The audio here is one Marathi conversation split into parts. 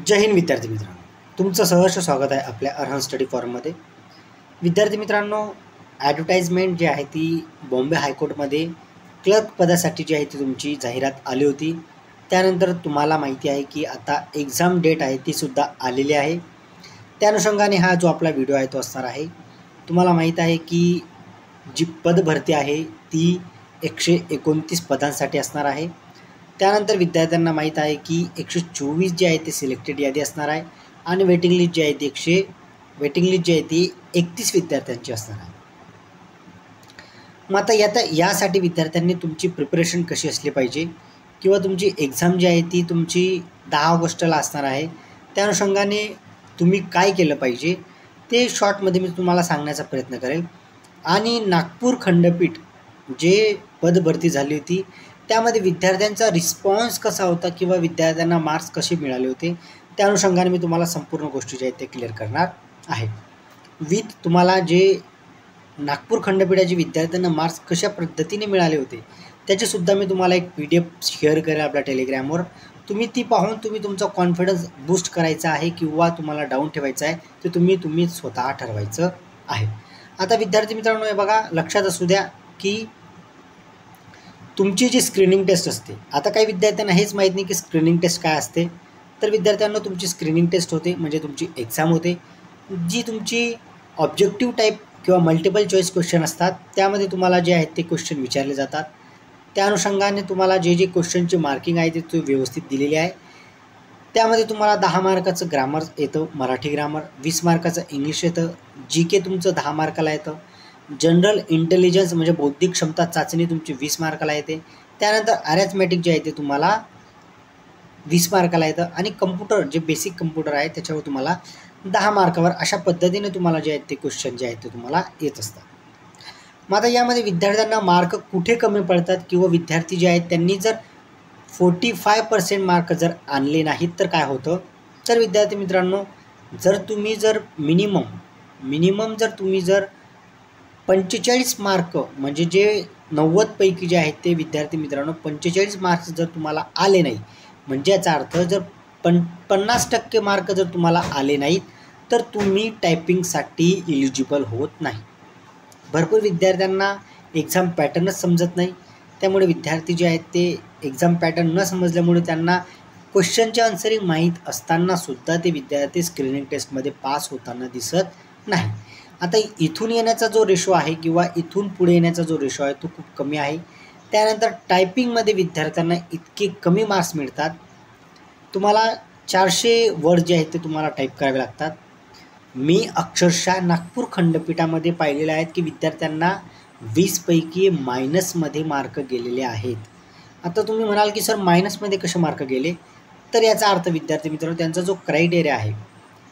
जय हिंद विद्यार्थी मित्रांनो, तुमचं सहर्ष स्वागत आहे आपल्या अर्हन स्टडी फॉर्ममध्ये. विद्यार्थी मित्रांनो, ॲडव्हर्टाइजमेंट जी आहे ती बॉम्बे हायकोर्टमध्ये क्लर्क पदासाठी जी आहे ती तुमची जाहिरात आली होती. त्यानंतर तुम्हाला माहिती आहे की आता एक्झाम डेट आहे ती सुद्धा आलेली आहे. त्या अनुषंगाने हा जो आपला व्हिडिओ आहे तो असणार आहे. तुम्हाला माहीत आहे की जी पदभरती आहे ती 129 पदांसाठी असणार आहे. त्यानंतर विद्यार्थ्यांना माहीत आहे की 124 जे आहे ते सिलेक्टेड यादी असणार आहे आणि वेटिंग लिस्ट जी आहे ती 31 विद्यार्थ्यांची असणार आहे. मग आता यासाठी विद्यार्थ्यांनी तुमची प्रिपरेशन कशी असली पाहिजे किंवा तुमची एक्झाम जी आहे ती तुमची 10 ऑगस्टला असणार आहे. त्या अनुषंगाने तुम्ही काय केलं पाहिजे ते शॉर्टमध्ये मी तुम्हाला सांगण्याचा प्रयत्न करेल. आणि नागपूर खंडपीठ जे पदभरती झाली होती त्यामध्ये विद्यार्थ्यांचा रिस्पॉन्स कसा होता किंवा विद्यार्थ्यांना मार्क्स कसे मिळाले होते त्या अनुषंगाने मी तुम्हाला संपूर्ण गोष्टी जे आहेत ते क्लिअर करणार आहे. विथ तुम्हाला जे नागपूर खंडपीठाचे विद्यार्थ्यांना मार्क्स कशा पद्धतीने मिळाले होते त्याचेसुद्धा मी तुम्हाला एक PDF शेअर करेल आपल्या टेलिग्रामवर. तुम्ही ती पाहून तुम्ही तुमचा कॉन्फिडन्स बूस्ट करायचा आहे किंवा तुम्हाला डाऊन ठेवायचा आहे ते तुम्ही स्वतः ठरवायचं आहे. आता विद्यार्थी मित्रांनो, हे बघा, लक्षात असू द्या की तुमची जी स्क्रीनिंग टेस्ट असते, आता काही विद्यार्थ्यांना हेच माहीत नाही की स्क्रीनिंग टेस्ट काय असते. तर विद्यार्थ्यांना तुमची स्क्रीनिंग टेस्ट होते म्हणजे तुमची एक्झाम होते, जी तुमची ऑब्जेक्टिव्ह टाईप किंवा मल्टिपल चॉईस क्वेश्चन असतात. त्यामध्ये तुम्हाला जे आहेत ते क्वेश्चन विचारले जातात. त्या अनुषंगाने तुम्हाला जे क्वेश्चनची मार्किंग आहे ते व्यवस्थित दिलेली आहे. त्यामध्ये तुम्हाला 10 मार्काचं ग्रामर येतं, मराठी ग्रामर, 20 मार्काचं इंग्लिश येतं, GK तुमचं 10 मार्काला येतं, जनरल इंटेलिजन्स म्हणजे बौद्धिक क्षमता चाचणी तुमची 20 मार्काला येते. त्यानंतर अॅरिथमॅटिक जे आहे ते तुम्हाला 20 मार्काला येतं आणि कम्प्युटर जे बेसिक कम्प्युटर आहे त्याच्यावर तुम्हाला 10 मार्कावर अशा पद्धतीने तुम्हाला जे आहेत ते क्वेश्चन जे आहेत ते तुम्हाला येत असतात. मग आता यामध्ये विद्यार्थ्यांना मार्क कुठे कमी पडतात किंवा विद्यार्थी जे आहेत त्यांनी जर 45% मार्क जर आणले नाहीत तर काय होतं. तर विद्यार्थी मित्रांनो, जर तुम्ही मिनिमम जर तुम्ही 45 मार्क म्हणजे जे 90 पैकी जे आहेत ते विद्यार्थी मित्रांनो 45 मार्क्स जर तुम्हाला आले नाही म्हणजे याचा अर्थ जर 50% मार्क जर तुम्हाला आले नाहीत तर तुम्ही टायपिंगसाठी इलिजिबल होत नाही. भरपूर विद्यार्थ्यांना एक्झाम पॅटर्नच समजत नाही. त्यामुळे विद्यार्थी जे आहेत ते एक्झाम पॅटर्न न समजल्यामुळे त्यांना क्वेश्चनचे आन्सरिंग माहीत असतानासुद्धा ते विद्यार्थी स्क्रीनिंग टेस्टमध्ये पास होताना दिसत नाही. आता इथून येण्याचा जो रेशो आहे किंवा इथून पुढे येण्याचा जो रेशो आहे तो खूप कमी आहे. त्यानंतर टायपिंगमध्ये विद्यार्थ्यांना इतके कमी मार्क्स मिळतात. तुम्हाला 400 वर्ड जे आहेत ते तुम्हाला टाईप करावे लागतात. मी अक्षरशः नागपूर खंडपीठामध्ये पाहिलेले आहेत की विद्यार्थ्यांना 20 पैकी मायनसमध्ये मार्क गेलेले आहेत. आता तुम्ही म्हणाल की सर मायनसमध्ये कसे मार्क गेले, तर याचा अर्थ विद्यार्थी मित्रांनो त्यांचा जो क्रायटेरिया आहे,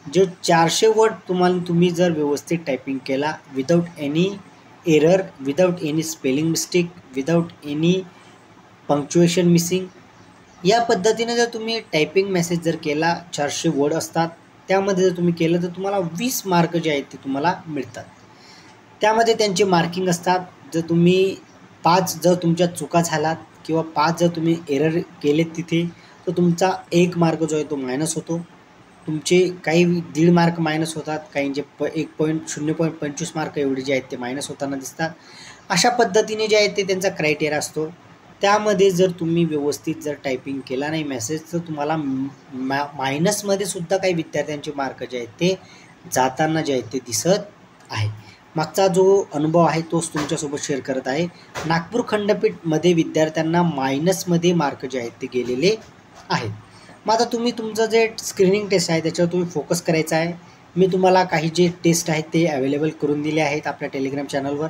जो 400 वर्ड तुम्ही जर व्यवस्थित टायपिंग केला without any error, without any spelling mistake, without any punctuation missing, या पद्धतीने जर तुम्ही टायपिंग मेसेज जर केला, 400 वर्ड असतात त्यामध्ये जर तुम्ही केलं तर तुम्हाला 20 मार्क जे आहेत ते तुम्हाला मिळतात. त्यामध्ये त्यांचे मार्किंग असतात. जर तुम्ही 5 जर तुमच्या चुका झालात किंवा 5 जर तुम्ही एरर केलेत तिथे तर तुमचा 1 मार्क जो आहे तो मायनस होतो. तुमचे काही 1.5 मार्क मायनस होतात, काहींचे 0.25 मार्क एवढे जे आहेत ते मायनस होताना दिसतात. अशा पद्धतीने जे आहेत ते त्यांचा क्रायटेरिया असतो. त्यामध्ये जर तुम्ही व्यवस्थित जर टायपिंग केला नाही मेसेज तर तुम्हाला मायनसमध्ये सुद्धा काही विद्यार्थ्यांचे मार्क जे आहेत ते जाताना जे आहेत ते दिसत आहे. मागचा जो अनुभव आहे तोच तुमच्यासोबत शेअर करत आहे. नागपूर खंडपीठमध्ये विद्यार्थ्यांना मायनसमध्ये मार्क जे आहेत ते गेलेले आहेत. मग आता तुम्ही तुमचं जे स्क्रीनिंग टेस्ट आहे त्याच्यावर तुम्ही फोकस करायचा आहे. मी तुम्हाला काही जे टेस्ट आहेत ते अवेलेबल करून दिले आहेत आपल्या टेलिग्राम चॅनलवर.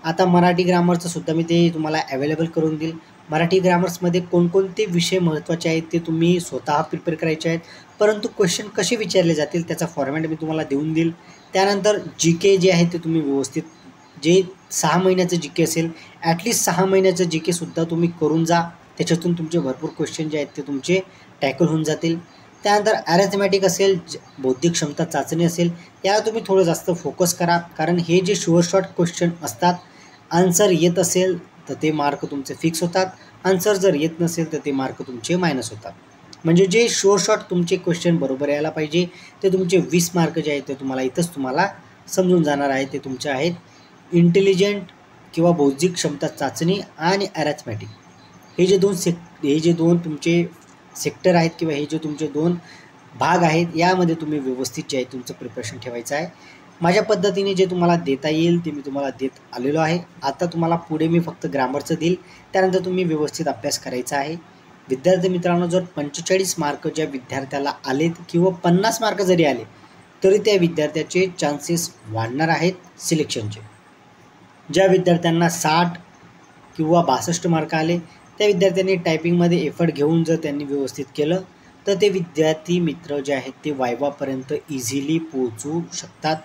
आता मराठी ग्रामरचं सुद्धा मी ते तुम्हाला अवेलेबल करून देईल. मराठी ग्रामर्समध्ये कोणकोणते विषय महत्त्वाचे आहेत ते तुम्ही स्वतः प्रिपेअर करायचे आहेत, परंतु क्वेश्चन कसे विचारले जातील त्याचा फॉर्मॅट मी तुम्हाला देऊन देईल. त्यानंतर GK जे आहे ते तुम्ही व्यवस्थित जे 6 महिन्याचं GK असेल ॲटलिस्ट 6 महिन्याचं GK सुद्धा तुम्ही करून जा. त्याच्यातून तुमचे भरपूर क्वेश्चन जे आहेत ते तुमचे टॅकल होऊन जातील. त्यानंतर अॅरिथमॅटिक असेल, बौद्धिक क्षमता चाचणी असेल, याला तुम्ही थोडं जास्त फोकस करा. कारण हे जे शुअर शॉर्ट क्वेश्चन असतात, आन्सर येत असेल तर ते मार्क तुमचे फिक्स होतात, आन्सर जर येत नसेल तर ते मार्क तुमचे मायनस होतात. म्हणजे जे शॉर्ट तुमचे क्वेश्चन बरोबर यायला पाहिजे ते तुमचे 20 मार्क जे आहेत ते तुम्हाला समजून जाणार आहे. ते तुमचे आहेत इंटेलिजंट किंवा बौद्धिक क्षमता चाचणी आणि अॅरिथमॅटिक. हे जे दोन तुमचे सेक्टर आहेत किंवा हे जे तुमचे 2 भाग आहेत, यामध्ये तुम्ही व्यवस्थित जे आहे तुमचं प्रिपरेशन ठेवायचं आहे. माझ्या पद्धतीने जे तुम्हाला देता येईल ते मी तुम्हाला देत आलेलो आहे. आता तुम्हाला पुढे मी फक्त ग्रामरचं देईल, त्यानंतर तुम्ही व्यवस्थित अभ्यास करायचा आहे. विद्यार्थी मित्रांनो, जर 45 मार्क ज्या विद्यार्थ्याला आलेत किंवा 50 मार्क जरी आले तरी त्या विद्यार्थ्याचे चान्सेस वाढणार आहेत सिलेक्शनचे. ज्या विद्यार्थ्यांना 60 किंवा 62 मार्क आले त्या विद्यार्थ्यांनी टायपिंगमध्ये एफर्ट घेऊन जर त्यांनी व्यवस्थित केलं तर ते विद्यार्थी मित्र जे आहेत ते वायवापर्यंत इझिली पोहोचू शकतात.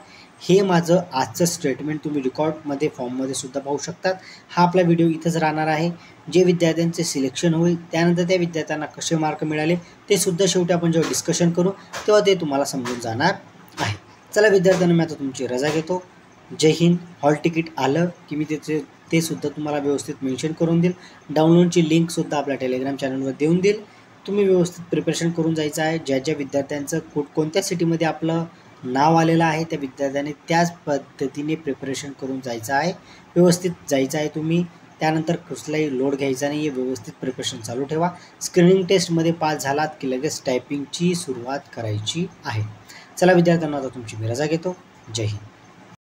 हे माझं आजचं स्टेटमेंट तुम्ही रेकॉर्डमध्ये फॉर्ममध्ये सुद्धा पाहू शकतात. हा आपला व्हिडिओ इथंच राहणार आहे. जे विद्यार्थ्यांचे सिलेक्शन होईल त्यानंतर त्या विद्यार्थ्यांना कसे मार्क मिळाले ते सुद्धा शेवटी आपण जेव्हा डिस्कशन करू तेव्हा ते तुम्हाला समजून जाणार आहे. चला विद्यार्थ्यांना, मी आता तुमची रजा घेतो. जय हिंद. हॉल तिकीट आलं की मी ते सुद्धा तुम्हाला व्यवस्थित मेन्शन करून देईल. डाउनलोडची लिंकसुद्धा आपल्या टेलिग्राम चॅनलवर देऊन देईल. तुम्ही व्यवस्थित प्रिपरेशन करून जायचं आहे. ज्या विद्यार्थ्यांचं कोणत्या सिटीमध्ये आपलं नाव आलेलं आहे त्या विद्यार्थ्यांनी त्याच पद्धतीने प्रिपरेशन करून जायचं आहे. व्यवस्थित जायचं आहे तुम्ही. त्यानंतर कसलाही लोड घ्यायचा नाही आहे. व्यवस्थित प्रिपरेशन चालू ठेवा. स्क्रीनिंग टेस्टमध्ये पास झालात की लगेच टायपिंगची सुरुवात करायची आहे. चला विद्यार्थ्यांना, आता तुमची मी रजा घेतो. जय हिंद.